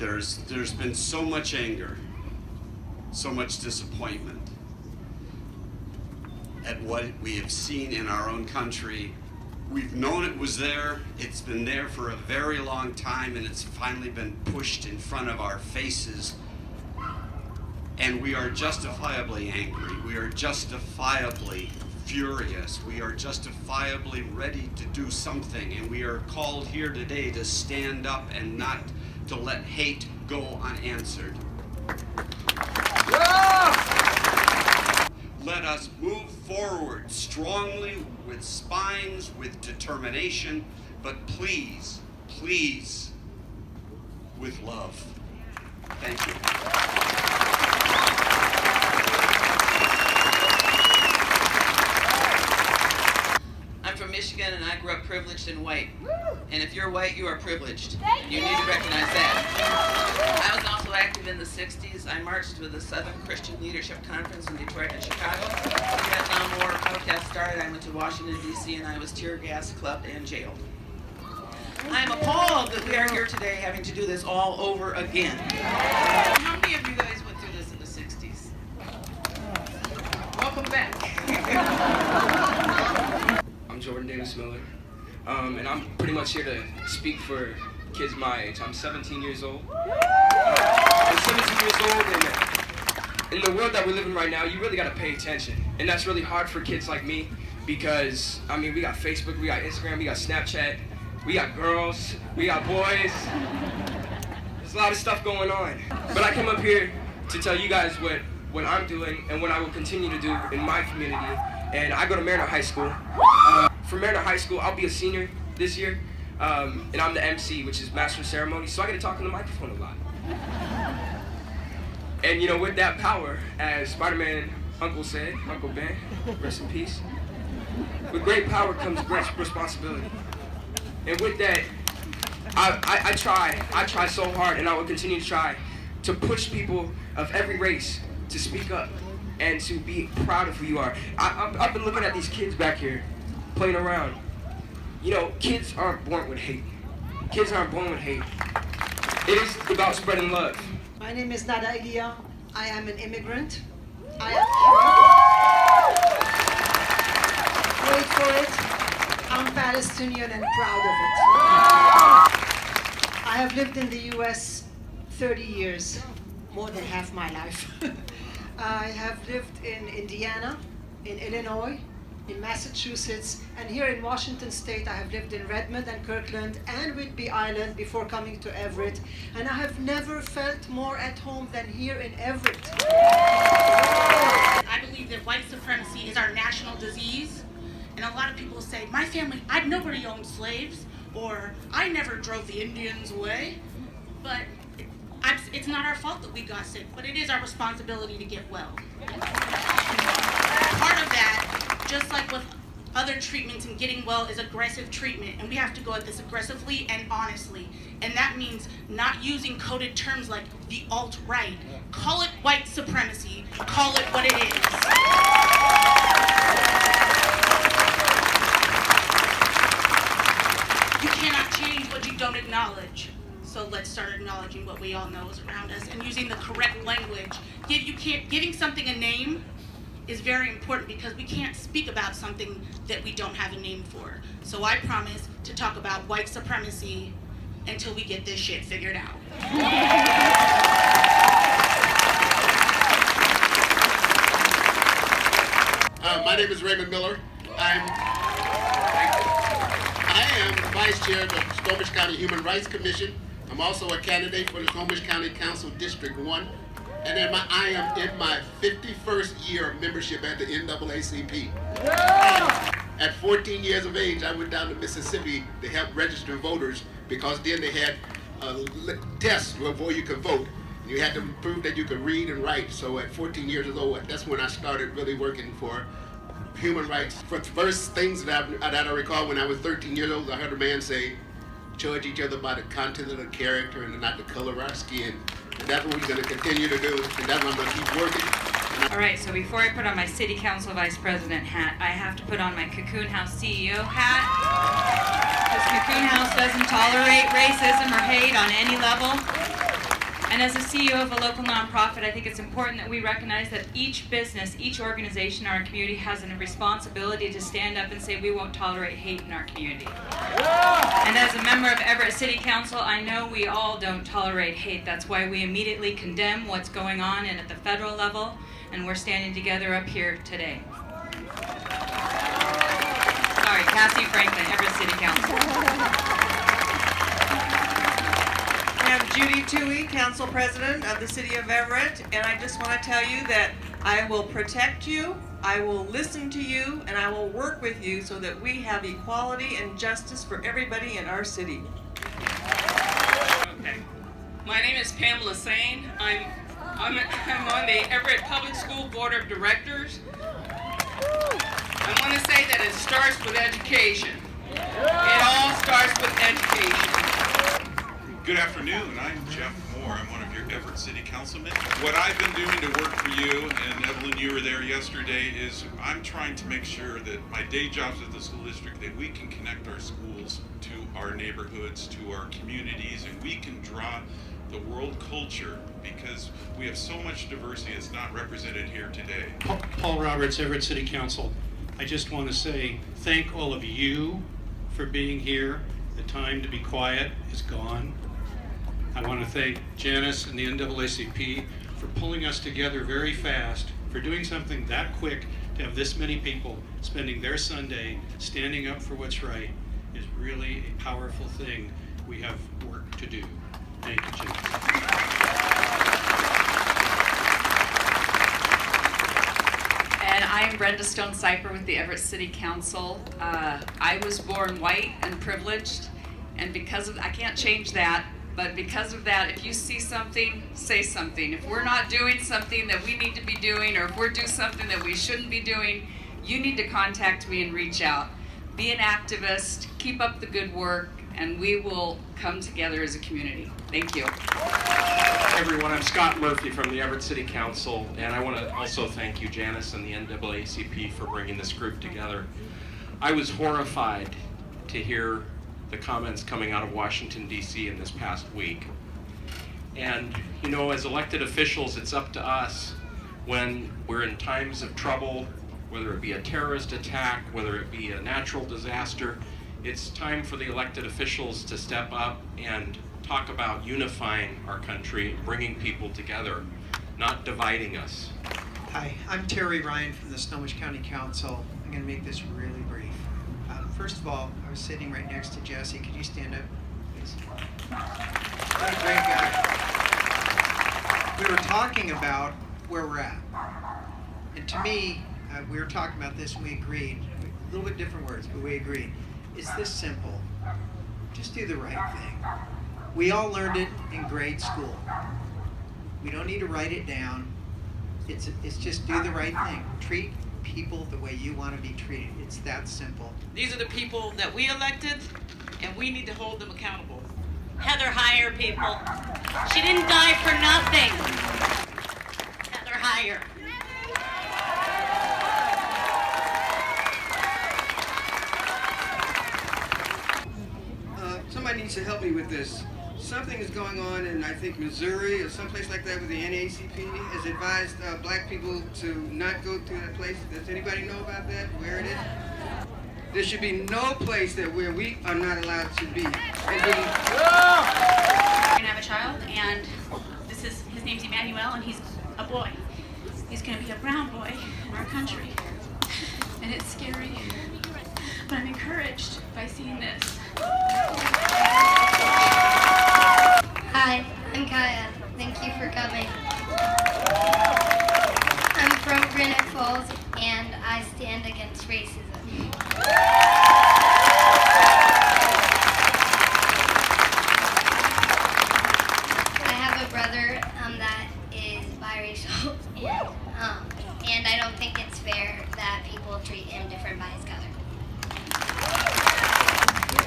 there's been so much anger, so much disappointment at what we have seen in our own country. We've known it was there, it's been there for a very long time, and it's finally been pushed in front of our faces. And we are justifiably angry, we are justifiably furious, we are justifiably ready to do something, and we are called here today to stand up and not to let hate go unanswered. Let us move forward strongly with spines, with determination, but please, please, with love. Thank you. I'm from Michigan and I grew up privileged and white. And if you're white, you are privileged. And you need to recognize that. I was also active in the 60s. I marched with the Southern Christian Leadership Conference in Detroit and Chicago. The Vietnam War protest started. I went to Washington, D.C. and I was tear gas, clubbed, and jailed. I am appalled that we are here today having to do this all over again. How many of you guys went through this in the 60s? Welcome back. I'm Jordan Davis Miller, and I'm pretty much here to speak for kids my age. I'm 17 years old. I'm 17 years old, and in the world that we're living right now, you really got to pay attention. And that's really hard for kids like me because, I mean, we got Facebook, we got Instagram, we got Snapchat, we got girls, we got boys. There's a lot of stuff going on. But I came up here to tell you guys what I'm doing and what I will continue to do in my community. And I go to Mariner High School. For Mariner High School, I'll be a senior this year, and I'm the MC, which is Master of Ceremony, so I get to talk on the microphone a lot. And you know, with that power, as Spider-Man Uncle said, Uncle Ben, rest in peace, with great power comes great responsibility. And with that, I try so hard, and I will continue to try to push people of every race to speak up and to be proud of who you are. I've been looking at these kids back here playing around. You know, kids aren't born with hate. Kids aren't born with hate. It is about spreading love. My name is Nada Elia. I am an immigrant. I am Wait for it. I'm Palestinian and proud of it. I have lived in the US 30 years, more than half my life. I have lived in Indiana, in Illinois, in Massachusetts, and here in Washington State. I have lived in Redmond and Kirkland and Whidbey Island before coming to Everett, and I have never felt more at home than here in Everett. I believe that white supremacy is our national disease, and a lot of people say, my family, nobody owned slaves, or I never drove the Indians away, but it's not our fault that we got sick, but it is our responsibility to get well. Part of that, just like with other treatments and getting well, is aggressive treatment, and we have to go at this aggressively and honestly. And that means not using coded terms like the alt-right. Call it white supremacy. Call it what it is. You cannot change what you don't acknowledge. So let's start acknowledging what we all know is around us and using the correct language. Giving something a name is very important because we can't speak about something that we don't have a name for. So I promise to talk about white supremacy until we get this shit figured out. My name is Raymond Miller. I am Vice Chair of the Snohomish County Human Rights Commission. I'm also a candidate for the Snohomish County Council District 1. And then I am in my 51st year of membership at the NAACP. At 14 years of age, I went down to Mississippi to help register voters because then they had tests before you could vote. You had to prove that you could read and write. So at 14 years old, that's when I started really working for human rights. For the first things that I recall when I was 13 years old, I heard a man say, judge each other by the content of the character and not the color of our skin. And that's what we're going to continue to do, and that's what I'm going to keep working. All right, so before I put on my City Council Vice President hat, I have to put on my Cocoon House CEO hat. Because Cocoon House doesn't tolerate racism or hate on any level. And as a CEO of a local nonprofit, I think it's important that we recognize that each business, each organization in our community has a responsibility to stand up and say we won't tolerate hate in our community. And as a member of Everett City Council, I know we all don't tolerate hate. That's why we immediately condemn what's going on and at the federal level, and we're standing together up here today. Sorry, Cassie Franklin, Everett City Council. I am Judy Toohey, Council President of the City of Everett, and I just want to tell you that I will protect you, I will listen to you, and I will work with you so that we have equality and justice for everybody in our city. Okay. My name is Pamela Sane. I'm on the Everett Public School Board of Directors. I want to say that it starts with education. It all starts with education. Good afternoon, I'm Jeff Moore. I'm one of your Everett City Councilmen. What I've been doing to work for you, and Evelyn, you were there yesterday, is I'm trying to make sure that my day jobs at the school district, that we can connect our schools to our neighborhoods, to our communities, and we can draw the world culture, because we have so much diversity that's not represented here today. Paul Roberts, Everett City Council. I just want to say thank all of you for being here. The time to be quiet is gone. I want to thank Janice and the NAACP for pulling us together very fast, for doing something that quick. To have this many people spending their Sunday standing up for what's right is really a powerful thing. We have work to do. Thank you, Janice. And I am Brenda Stone-Cyper with the Everett City Council. I was born white and privileged, and because of, I can't change that, but because of that, if you see something, say something. If we're not doing something that we need to be doing, or if we're doing something that we shouldn't be doing, you need to contact me and reach out. Be an activist, keep up the good work, and we will come together as a community. Thank you. Hi everyone, I'm Scott Murphy from the Everett City Council, and I want to also thank you, Janice, and the NAACP for bringing this group together. I was horrified to hear the comments coming out of Washington, D.C. in this past week. And, you know, as elected officials, it's up to us when we're in times of trouble, whether it be a terrorist attack, whether it be a natural disaster, it's time for the elected officials to step up and talk about unifying our country, bringing people together, not dividing us. Hi, I'm Terry Ryan from the Snohomish County Council. I'm going to make this really brief. First of all, I was sitting right next to Jesse. Could you stand up, please? What a great guy. We were talking about where we're at. And to me, we were talking about this and we agreed. A little bit different words, but we agreed. It's this simple. Just do the right thing. We all learned it in grade school. We don't need to write it down. It's just do the right thing. Treat people the way you want to be treated. It's that simple. These are the people that we elected, and we need to hold them accountable. Heather Heyer, people. She didn't die for nothing. Heather Heyer. Somebody needs to help me with this. Something is going on in, I think, Missouri or someplace like that, where the NAACP has advised black people to not go to that place. Does anybody know about that, where it is? There should be no place where we are not allowed to be. We're gonna have a child, and his name's Emmanuel, and he's a boy. He's gonna be a brown boy in our country. And it's scary, but I'm encouraged by seeing this. Hi, I'm Kaya. Thank you for coming. I'm from Granite Falls, and I stand against racism. I have a brother that is biracial, and I don't think it's fair that people treat him different by his color.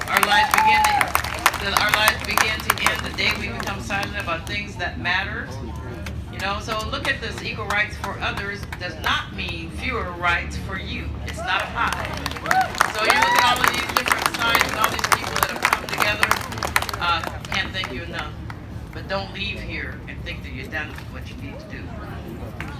Our lives begin to end the day we become silent about things that matter. You know, so look at this. Equal rights for others does not mean fewer rights for you. It's not a pie. So you look at all of these different sides and all these people that have come together. Can't thank you enough. but don't leave here and think that you're done with what you need to do.